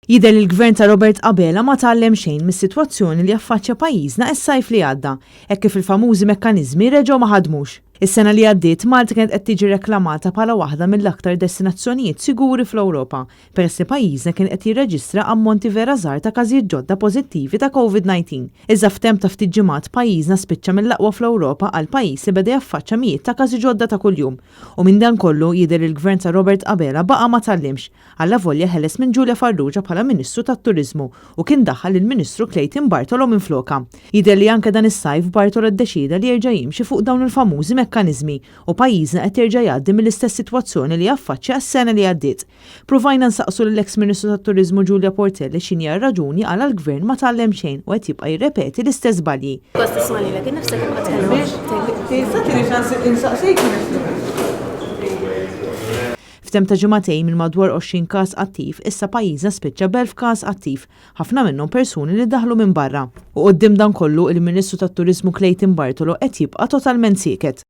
Jidher li l-gvern ta' Robert Abela ma tgħallem xejn mis-sitwazzjoni li affaċċja pajjiżna s-sajf li għadda, hekk kif il-famużi mekkaniżmi reġgħu ma ħadmux. Is-sena li għaddiet Malta kienet qed tiġi reklamata bħala waħda mill-aktar destinazzjonijiet siguri fl-Ewropa, peress li pajjiżna kien qed jirreġistra ammonti vera żgħar ta' każijiet ġodda pożittivi ta' COVID-19. Iżda f'temp ta' ftit ġimgħat pajjiżna spiċċa mill-aqwa fl-Ewropa għal pajjiż li beda jaffaċċja mijiet ta' każi ġodda ta' kuljum. U minn dan kollu jidher li l-gvern ta' Robert Abela baqa' ma tallimx, alla volja ħeles minn Giulia Farrugia bħala Ministru tat-Turiżmu u kien daħħal il-Ministru Clayton Bartolo minfloka. Jidher li anke dan is-sajf Bartolo ddeċida li jerġa' jimxi fuq dawn il-famużi mekkaniżmi u pajjiżna qed jerġa' jgħaddi mill-istess sitwazzjoni li affaċċja s-sena li għaddiet. Provajna nsaqsu lill-eks Ministru tat-Turiżmu Giulia Portelli x'inhi r-raġuni għal l-Gvern ma tgħallem xejn u qed jibqa' jirrepeti l-istess żbalji. F'temp ta' ġimagħtejn minn madwar 20 każ attiv, issa pajjiżna spiċċa b'1000 każ attiv, ħafna minnhom persuni li daħlu minn barra. U quddiem dan kollu il-Ministru tat-Turiżmu Clayton Bartolo qed jibqa' totalment sieket.